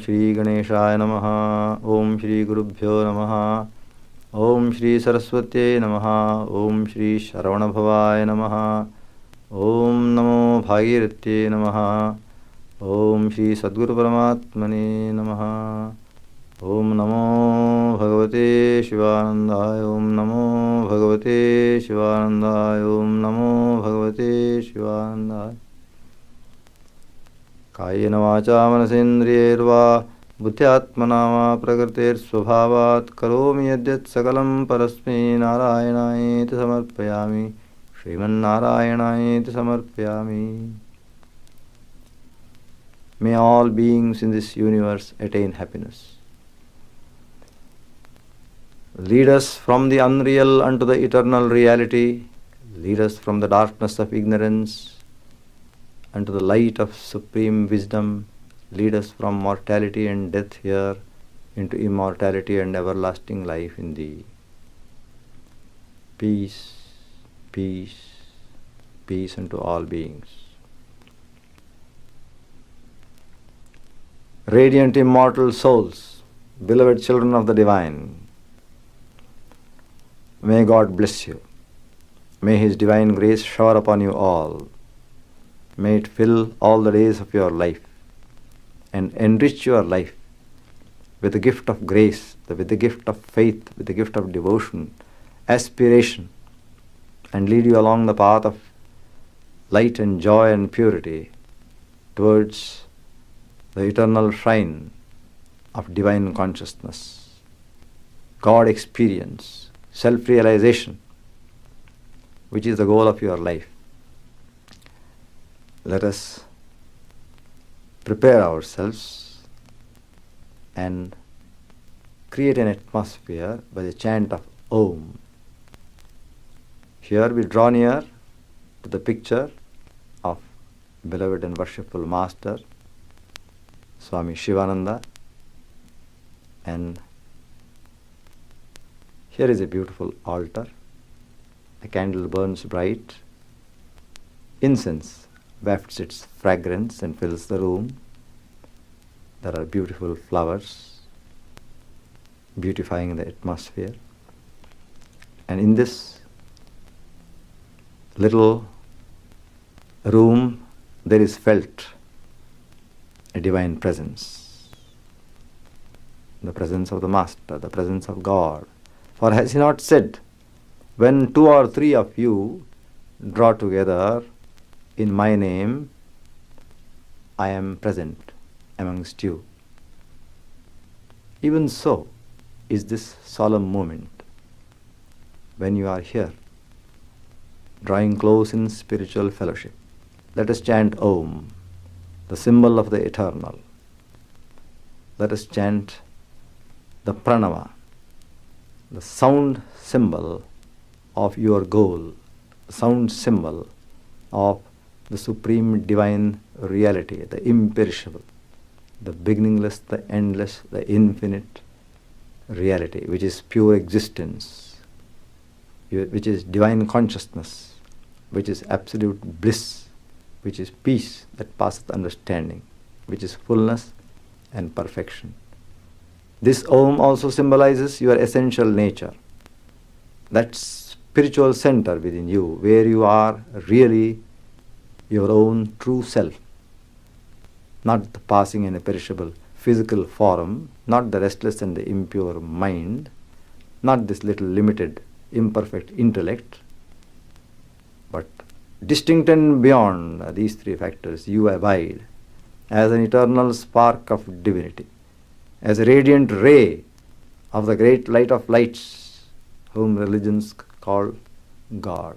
Shri Ganeshaya Namaha. Om Shri Gurubhyo Namaha. Om Shri Saraswati Namaha. Om Shri Sharavana Bhavaya Namaha. Om Namo Bhagirathi Namaha. Om Shri Sadguru Paramatmane Namaha. Om Namo Bhagavate Shivanandaya. Om Namo Bhagavate Shivanandaya. Om Namo Bhagavate Shivanandaya. Kayena vacha manasendriyerva buddhyatmana va prakritir svabhavat karomi yadyat sakalam parasmi narayanayeti samarpayami. Shriman Narayanayeti samarpayami. May all beings in this universe attain happiness. Lead us from the unreal unto the eternal reality. Lead us from the darkness of ignorance unto the light of supreme wisdom. Lead us from mortality and death here into immortality and everlasting life in Thee. Peace, peace, peace unto all beings. Radiant immortal souls, beloved children of the Divine, may God bless you. May His divine grace shower upon you all. May it fill all the days of your life and enrich your life with the gift of grace, with the gift of faith, with the gift of devotion, aspiration, and lead you along the path of light and joy and purity towards the eternal shrine of divine consciousness, God experience, self-realization, which is the goal of your life. Let us prepare ourselves and create an atmosphere by the chant of Om. Here we draw near to the picture of beloved and worshipful Master, Swami Chidananda, and here is a beautiful altar. A candle burns bright. Incense wafts its fragrance and fills the room. There are beautiful flowers beautifying the atmosphere. And in this little room there is felt a divine presence, the presence of the Master, the presence of God. For has He not said, when 2 or 3 of you draw together in my name, I am present amongst you. Even so is this solemn moment when you are here, drawing close in spiritual fellowship. Let us chant Om, the symbol of the eternal. Let us chant the pranava, the sound symbol of your goal, the sound symbol of the supreme divine reality, the imperishable, the beginningless, the endless, the infinite reality, which is pure existence, which is divine consciousness, which is absolute bliss, which is peace that passeth understanding, which is fullness and perfection. This Om also symbolizes your essential nature, that spiritual center within you, where you are really your own true self, not the passing and perishable physical form, not the restless and the impure mind, not this little limited, imperfect intellect, but distinct and beyond these 3 factors, you abide as an eternal spark of divinity, as a radiant ray of the great light of lights, whom religions call God.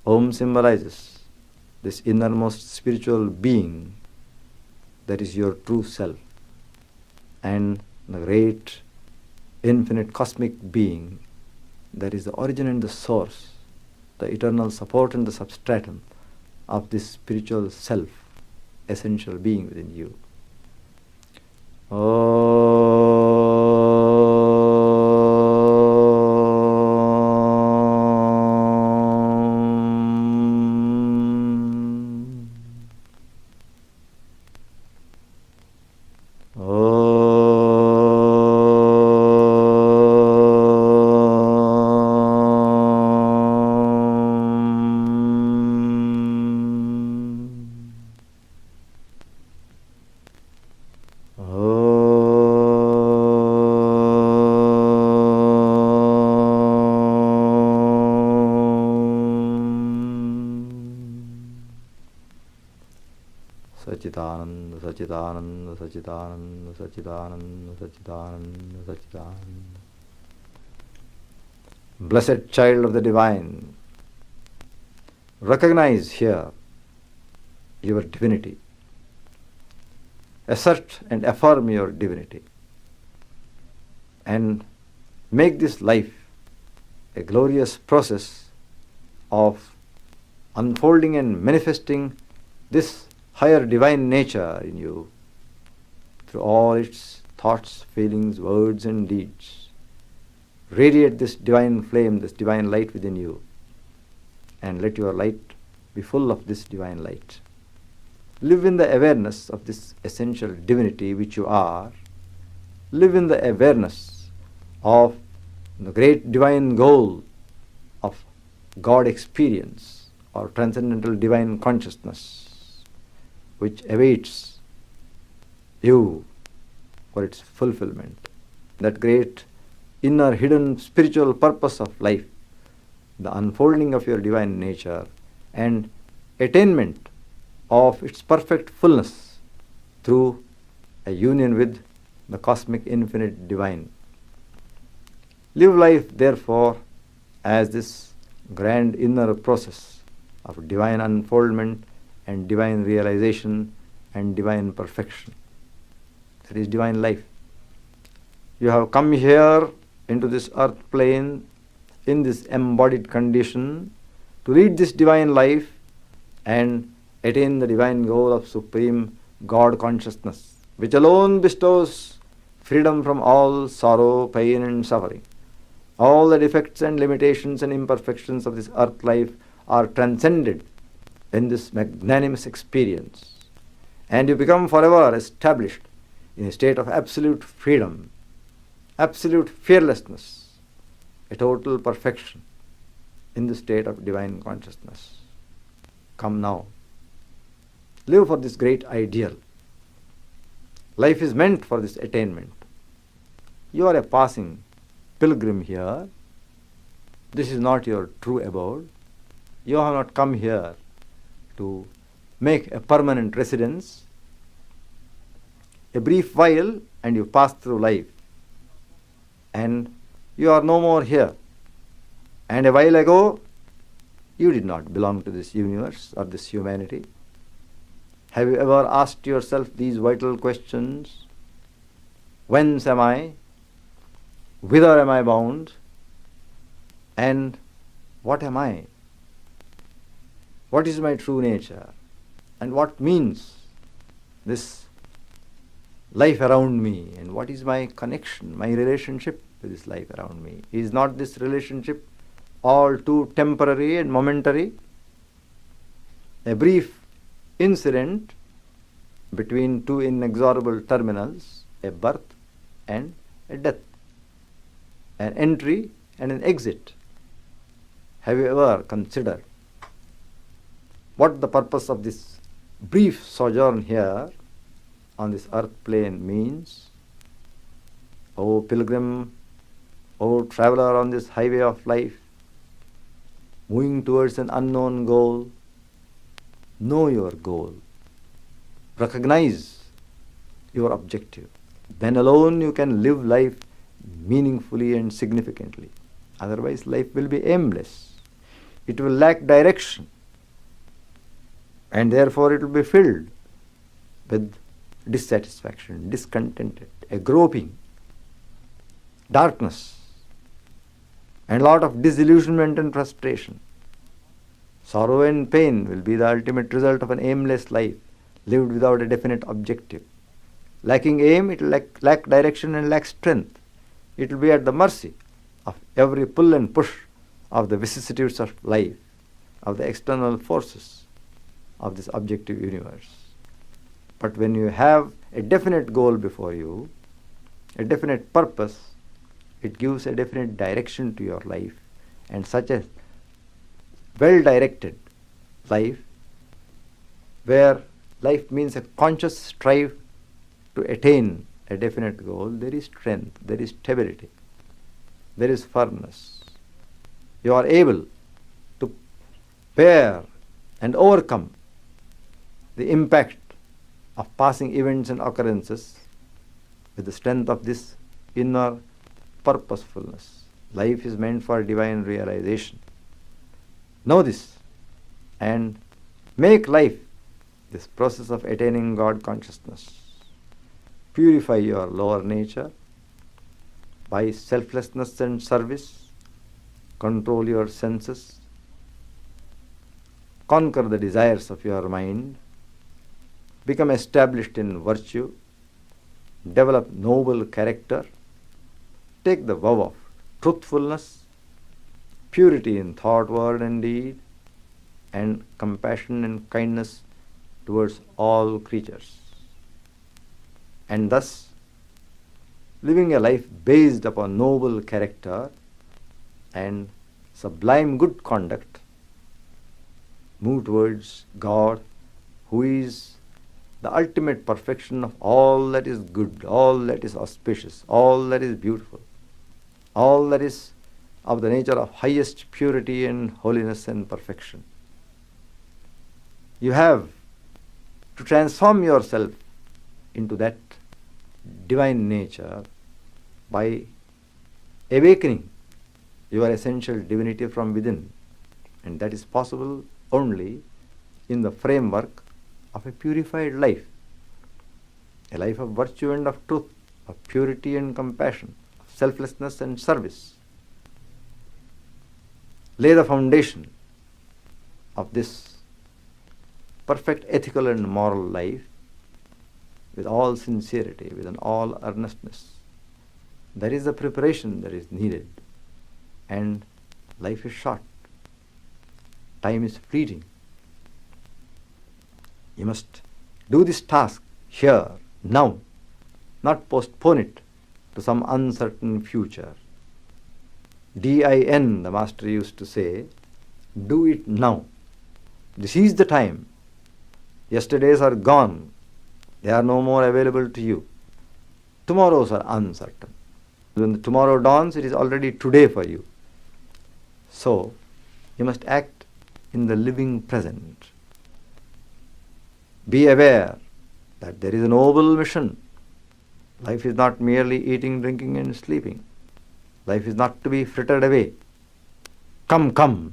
Om symbolizes this innermost spiritual being that is your true self, and the great infinite cosmic being that is the origin and the source, the eternal support and the substratum of this spiritual self, essential being within you. Sachidananda, Sachidananda, Sachidananda, Sachidananda, Sachidananda, Sachidananda. Blessed child of the Divine, recognize here your divinity. Assert and affirm your divinity. And make this life a glorious process of unfolding and manifesting this higher divine nature in you through all its thoughts, feelings, words and deeds. Radiate this divine flame, this divine light within you, and let your light be full of this divine light. Live in the awareness of this essential divinity which you are. Live in the awareness of the great divine goal of God experience or transcendental divine consciousness, which awaits you for its fulfillment. That great inner hidden spiritual purpose of life, the unfolding of your divine nature and attainment of its perfect fullness through a union with the cosmic infinite divine. Live life, therefore, as this grand inner process of divine unfoldment and divine realization and divine perfection. That is divine life. You have come here into this earth plane in this embodied condition to lead this divine life and attain the divine goal of supreme God consciousness, which alone bestows freedom from all sorrow, pain and suffering. All the defects and limitations and imperfections of this earth life are transcended in this magnanimous experience, and you become forever established in a state of absolute freedom, absolute fearlessness, a total perfection in the state of divine consciousness. Come now. Live for this great ideal. Life is meant for this attainment. You are a passing pilgrim here. This is not your true abode. You have not come here to make a permanent residence. A brief while and you pass through life, and you are no more here. And a while ago, you did not belong to this universe or this humanity. Have you ever asked yourself these vital questions? Whence am I? Whither am I bound? And what am I? What is my true nature? And what means this life around me? And what is my connection, my relationship with this life around me? Is not this relationship all too temporary and momentary? A brief incident between two inexorable terminals, a birth and a death, an entry and an exit. Have you ever considered what the purpose of this brief sojourn here on this earth plane means? O pilgrim, O traveler on this highway of life, moving towards an unknown goal, know your goal. Recognize your objective. Then alone you can live life meaningfully and significantly. Otherwise life will be aimless. It will lack direction. And therefore it will be filled with dissatisfaction, discontented, a groping, darkness, and a lot of disillusionment and frustration. Sorrow and pain will be the ultimate result of an aimless life, lived without a definite objective. Lacking aim, it will lack direction and lack strength. It will be at the mercy of every pull and push of the vicissitudes of life, of the external forces of this objective universe. But when you have a definite goal before you, a definite purpose, it gives a definite direction to your life, and such a well-directed life, where life means a conscious strive to attain a definite goal, there is strength, there is stability, there is firmness. You are able to bear and overcome the impact of passing events and occurrences with the strength of this inner purposefulness. Life is meant for divine realization. Know this and make life this process of attaining God consciousness. Purify your lower nature by selflessness and service. Control your senses. Conquer the desires of your mind. Become established in virtue. Develop noble character. Take the vow of truthfulness, purity in thought, word, and deed, and compassion and kindness towards all creatures. And thus, living a life based upon noble character and sublime good conduct, move towards God, who is the ultimate perfection of all that is good, all that is auspicious, all that is beautiful, all that is of the nature of highest purity and holiness and perfection. You have to transform yourself into that divine nature by awakening your essential divinity from within, and that is possible only in the framework of a purified life, a life of virtue and of truth, of purity and compassion, of selflessness and service. Lay the foundation of this perfect ethical and moral life with all sincerity, with all earnestness. That is the preparation that is needed. And life is short. Time is fleeting. You must do this task here, now, not postpone it to some uncertain future. DIN, the master used to say, do it now. This is the time. Yesterdays are gone. They are no more available to you. Tomorrows are uncertain. When the tomorrow dawns, it is already today for you. So, you must act in the living present. Be aware that there is a noble mission. Life is not merely eating, drinking, and sleeping. Life is not to be frittered away. Come,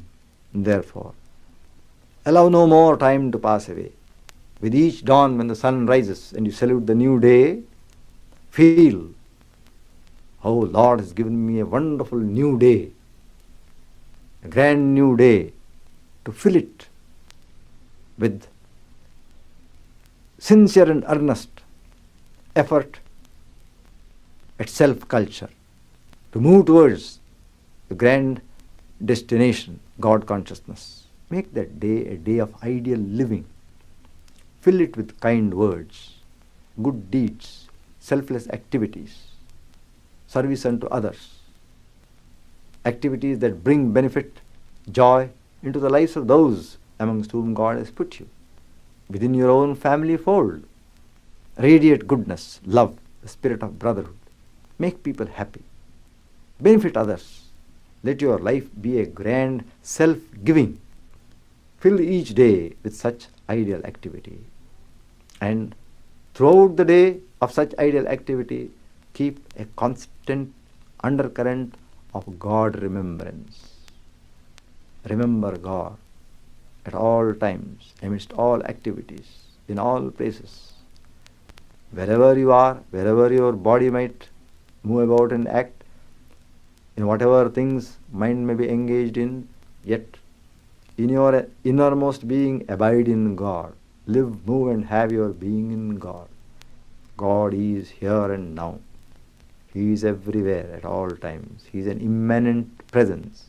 therefore. Allow no more time to pass away. With each dawn when the sun rises and you salute the new day, feel, oh, Lord has given me a wonderful new day, a grand new day, to fill it with sincere and earnest effort at self-culture, to move towards the grand destination, God consciousness. Make that day a day of ideal living. Fill it with kind words, good deeds, selfless activities, service unto others, activities that bring benefit, joy into the lives of those amongst whom God has put you. Within your own family fold, radiate goodness, love, the spirit of brotherhood. Make people happy. Benefit others. Let your life be a grand self-giving. Fill each day with such ideal activity. And throughout the day of such ideal activity, keep a constant undercurrent of God remembrance. Remember God at all times, amidst all activities, in all places. Wherever you are, wherever your body might move about and act, in whatever things mind may be engaged in, yet in your innermost being abide in God. Live, move, and have your being in God. God is here and now. He is everywhere at all times. He is an immanent presence,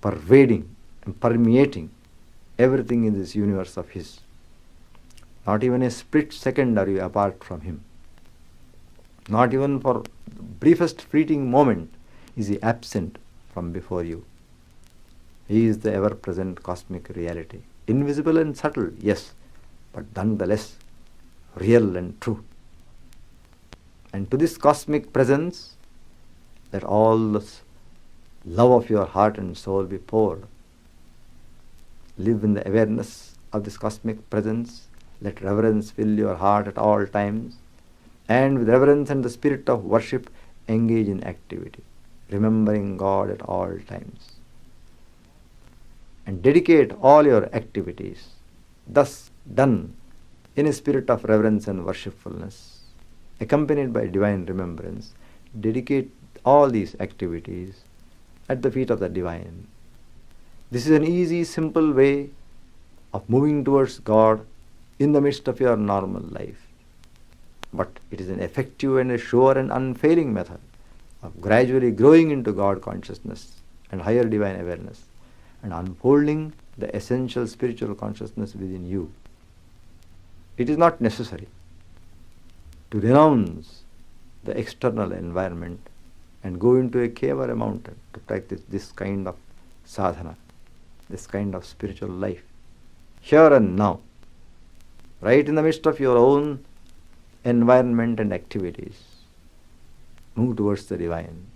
pervading and permeating everything in this universe of His. Not even a split second are you apart from Him. Not even for the briefest fleeting moment is He absent from before you. He is the ever-present cosmic reality. Invisible and subtle, yes, but nonetheless real and true. And to this cosmic presence, let all the love of your heart and soul be poured. Live in the awareness of this cosmic presence Let reverence fill your heart at all times, and with reverence and the spirit of worship, engage in activity, remembering God at all times. And dedicate all your activities, thus done in a spirit of reverence and worshipfulness, accompanied by divine remembrance. Dedicate all these activities at the feet of the divine. This is an easy, simple way of moving towards God in the midst of your normal life. But it is an effective and a sure and unfailing method of gradually growing into God consciousness and higher divine awareness, and unfolding the essential spiritual consciousness within you. It is not necessary to renounce the external environment and go into a cave or a mountain to practice this kind of sadhana, this kind of spiritual life. Here and now, right in the midst of your own environment and activities, move towards the divine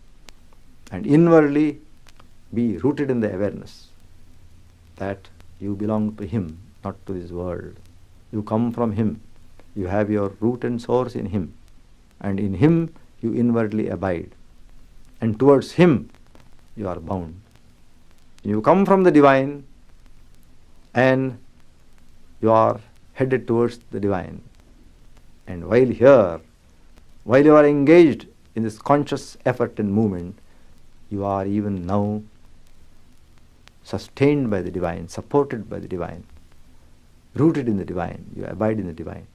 and inwardly be rooted in the awareness that you belong to Him, not to this world. You come from Him. You have your root and source in Him, and in Him you inwardly abide, and towards Him you are bound. You come from the divine and you are headed towards the divine. And while here, while you are engaged in this conscious effort and movement, you are even now sustained by the divine, supported by the divine, rooted in the divine. You abide in the divine.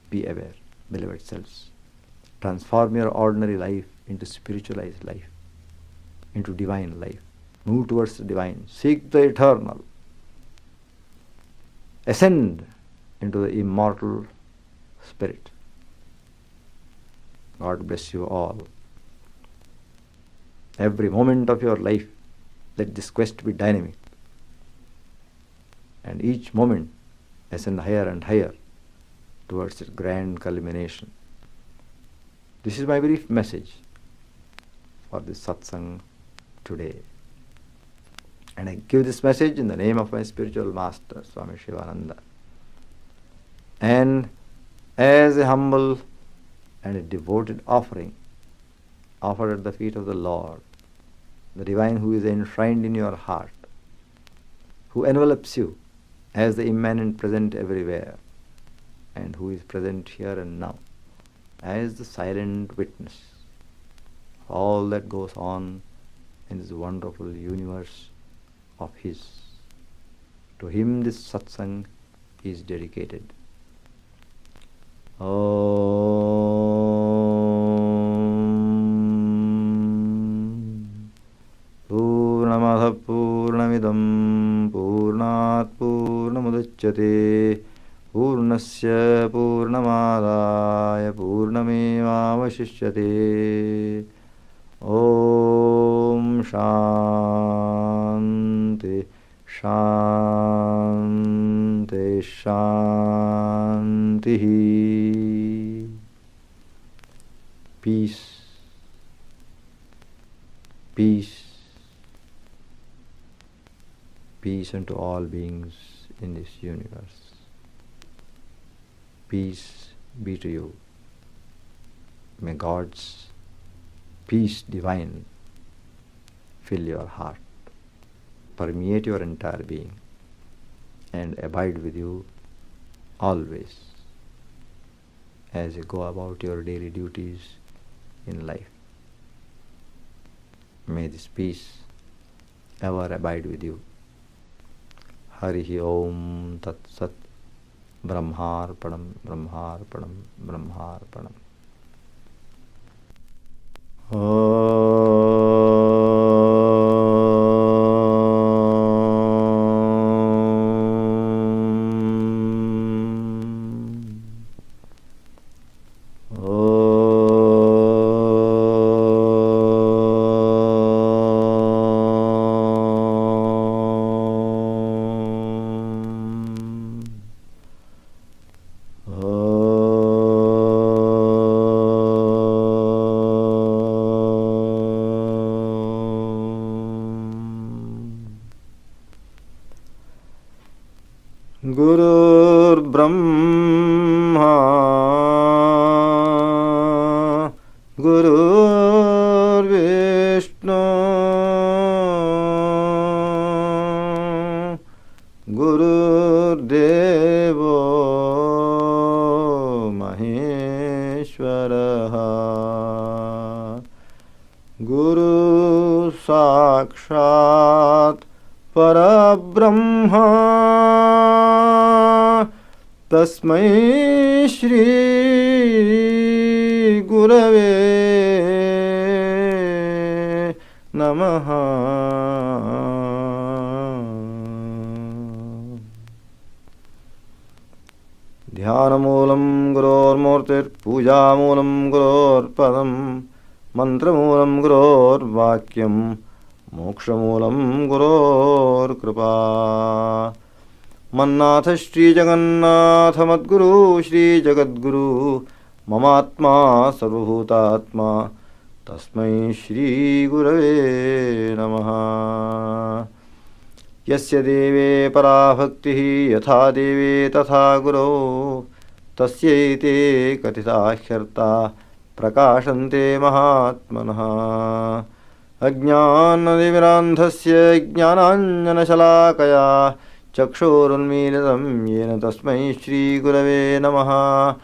Be aware, beloved selves. Transform your ordinary life into spiritualized life, into divine life. Move towards the divine. Seek the eternal. Ascend into the immortal spirit. God bless you all. Every moment of your life, let this quest be dynamic. And each moment ascend higher and higher towards its grand culmination. This is my brief message for this satsang today. And I give this message in the name of my spiritual master, Swami Chidananda. And as a humble and a devoted offering offered at the feet of the Lord, the divine who is enshrined in your heart, who envelops you as the immanent present everywhere, and who is present here and now as the silent witness of all that goes on in this wonderful universe of His. To Him this satsang is dedicated. Purnamada Purnamidam Purnat Purnamudachyate Purnasya Purnamadaya Purnamevavashishyate. Om Shanti Shanti Shanti. Peace, peace, peace unto all beings in this universe. Peace be to you. May God's peace divine fill your heart, permeate your entire being, and abide with you always as you go about your daily duties in life. May this peace ever abide with you. Harihi Om Tat Sat. Brahmarpanam, Brahmarpanam, Brahmarpanam. Gurur Brahma Gurur Vishnu Gurur Devo Maheshwaraha Guru Sakshat Parabrahma Tasmai Shri Gurave Namaha. Dhyanamoolam Gurormurtir Pujamoolam Gurorpadam Mantramulam Guror Vakyam Mokshamulam Guror Kripa. Mannath Shri Jagannath Madguru Shri Jagadguru Mamatma Sarvabhutatma Tasmai Shri Gurave Namaha. Yasya Deve Parabhaktihi Yatha Deve Tatha Guru Tasyaite Katita Hyarta Prakashante Mahatmanaha. Ajnanadivirandhasya Jnananjanashalakaya Chakshurunmilitam Yena Tasmai Shri Gurave Namaha.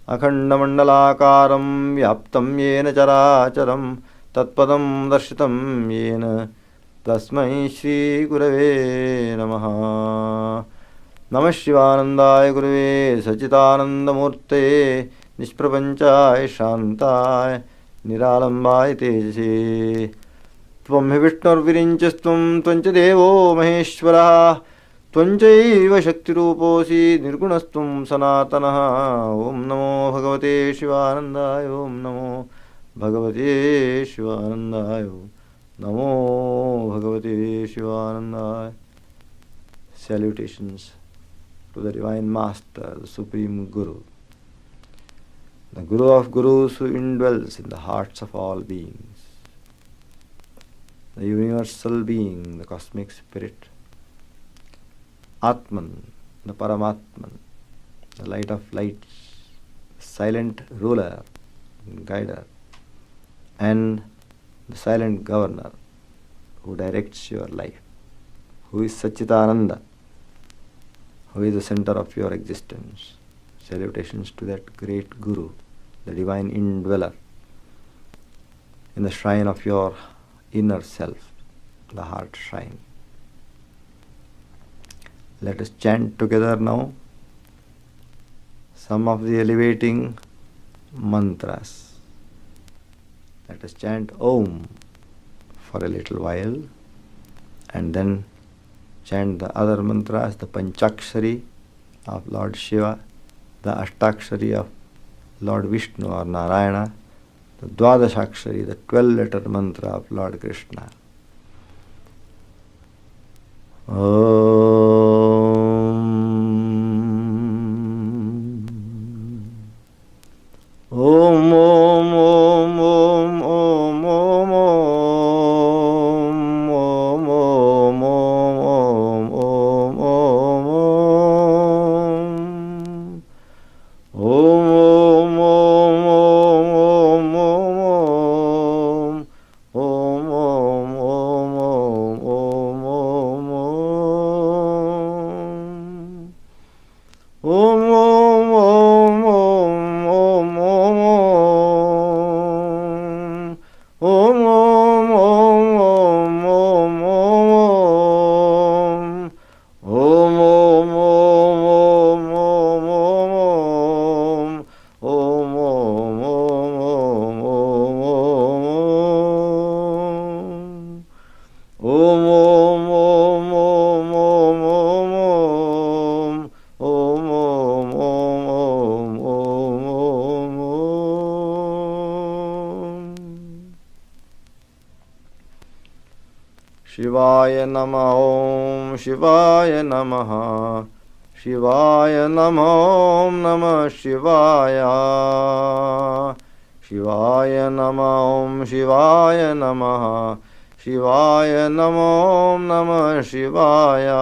Akhandamandalakaram Vyaptam Yena Characharam Tatpadam Darshitam Yena Tasmai Shri Gurave Namaha. Namah Shivanandaya Gurave Sachidanandamurte Nishprapanchaya Shantaయ Niralambaye Tejase Tvam hi Vishnurvirinchastvam Tvancha Devo Maheshwaraha Tvanchaiva Shaktiruposi Nirgunastvam Sanatanaha. Om Namo Bhagavate Shivanandaya. Om Namo Bhagavate Shivanandaya. Namo Bhagavate Shivanandaya. Salutations to the Divine Master, the Supreme Guru, the Guru of Gurus who indwells in the hearts of all beings, the universal being, the cosmic spirit, Atman, the Paramatman, the light of lights, silent ruler, guider, and the silent governor who directs your life, who is Chidananda, who is the center of your existence. Salutations to that great Guru, the divine indweller in the shrine of your inner self, the heart shrine. Let us chant together now some of the elevating mantras. Let us chant Om for a little while and then chant the other mantras, the Panchakshari of Lord Shiva, the Ashtakshari of Lord Vishnu or Narayana, the Dwadashakshari, the 12-letter mantra of Lord Krishna. Om Om Om Om Om Om Om Om Om Om Om Om Shivaya Namah Om Shivaya Namah Shivaya Namah Om Namah Shivaya Shivaya Namah Om Shivaya Namah Shivaya Namah Om Namah Shivaya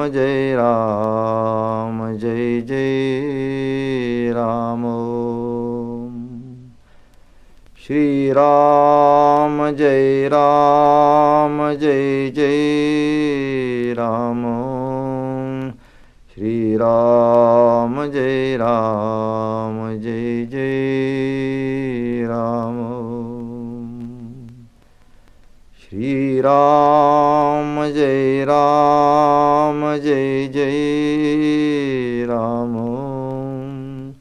Jai Ram, Jai Jai Ram. Om. Shri Ram, Jai Ram, Jai Jai Ram. Om. Shri Ram, Jai Ram, Jai Jai Ram. Om. Shri Ram, Jai Ram, Jai Jai Ram. Om.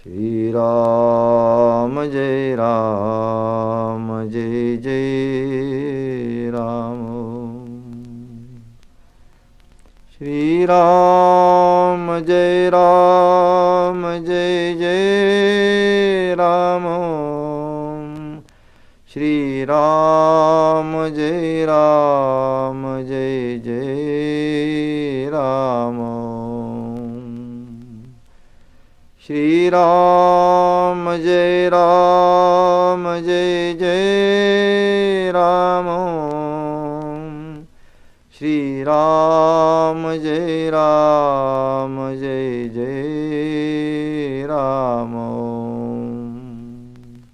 Shri Ram, Jai Ram, Jai Jai Ram. Om. Shri Ram, Jai Ram, Jai Jai Ram. Om. Shri Ram, Jai Ram, Jai Jai Ram. Om. Shri Ram, Jai Ram, Jai Jai Ram. Om. Shri Ram, Jai Ram, Jai Jai Ram. Om.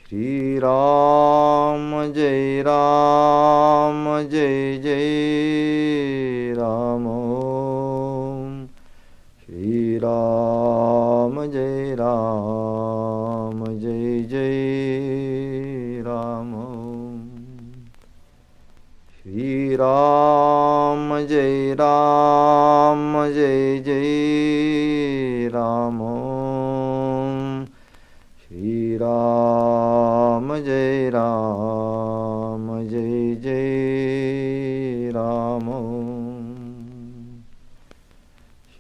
Shri Ram, Jai Ram, Jai Jai Ram. Om. Shri Ram, Jai Ram, Jai Jai Ram. Om. Shri Ram, Jai Ram, Jai Jai Ram. Om. Shri Ram, Jai Ram, Jai Jai Ram. Om.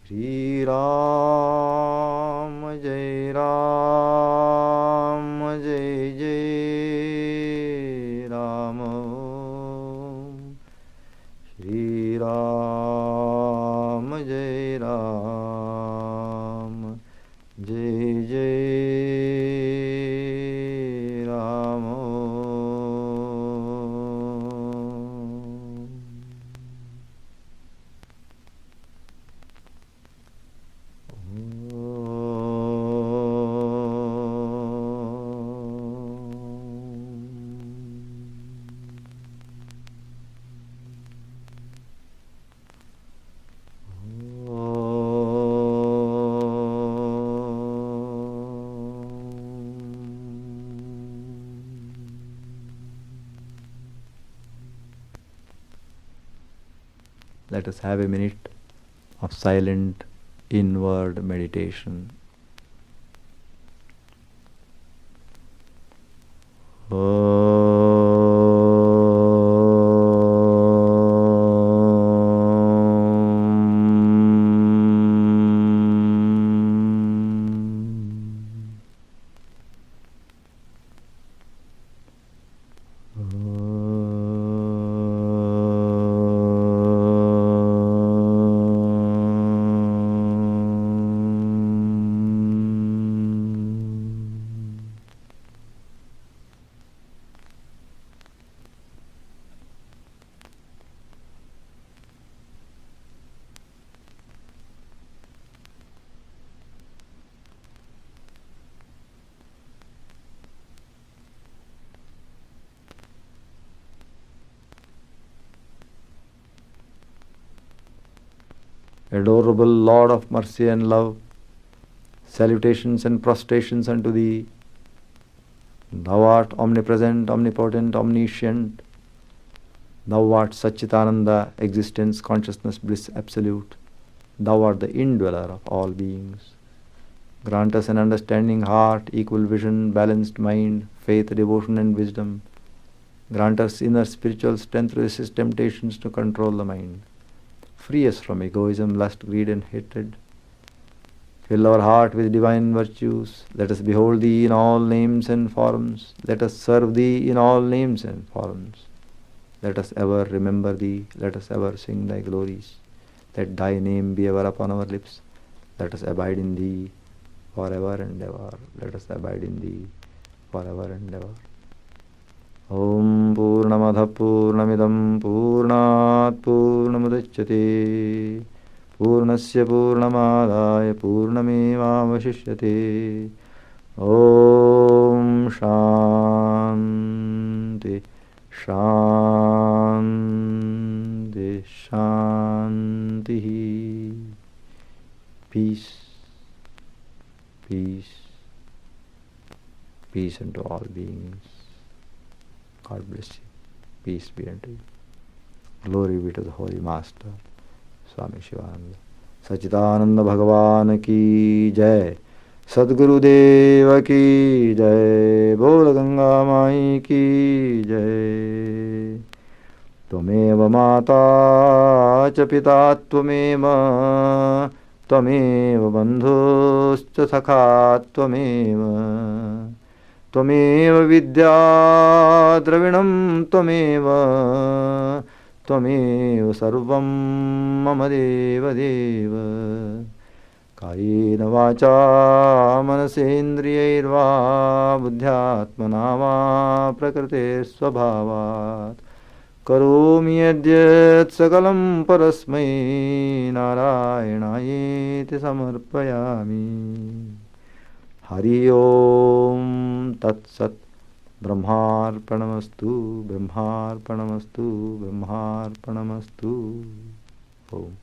Shri Ram, Jai Ram, Jai Jai Ram. Om. Shri Ram, Jai Ram, Jai Jai Ram. Let us have a minute of silent inward meditation. Adorable Lord of mercy and love, salutations and prostrations unto Thee. Thou art omnipresent, omnipotent, omniscient. Thou art Satchitananda, existence, consciousness, bliss absolute. Thou art the indweller of all beings. Grant us an understanding heart, equal vision, balanced mind, faith, devotion and wisdom. Grant us inner spiritual strength to resist temptations to control the mind. Free us from egoism, lust, greed and hatred. Fill our heart with divine virtues. Let us behold Thee in all names and forms. Let us serve Thee in all names and forms. Let us ever remember Thee. Let us ever sing Thy glories. Let Thy name be ever upon our lips. Let us abide in Thee forever and ever. Let us abide in Thee forever and ever. Om Purnamada Purnamidam Purnat Purnamudachyate पूर्णमेवावशिष्यते पूर्णस्य पूर्णमादाय पूर्णमेवावशिष्यते ॐ शान्ति शान्ति शान्तिः peace peace peace unto all beings. God bless you. Peace be unto you. Glory be to the Holy Master, Swami Chidananda. Chidananda Bhagavan ki jai. Sadgurudev ki jai. Bol Ganga Mai ki jai. Tvameva mata cha pita tvameva. Tvameva bandhuscha sakha tvameva. Tvameva vidya dravinam tvameva. Tvameva sarvam mama deva deva. Kayena vacha manasendriyairva buddhyatmana va prakrite svabhavat. Karomi yadyat sakalam parasmai narayanayeति samarpayami. Hari Om Tat Sat. Brahmarpanamastu, Brahmarpanamastu, Brahmarpanamastu. Om.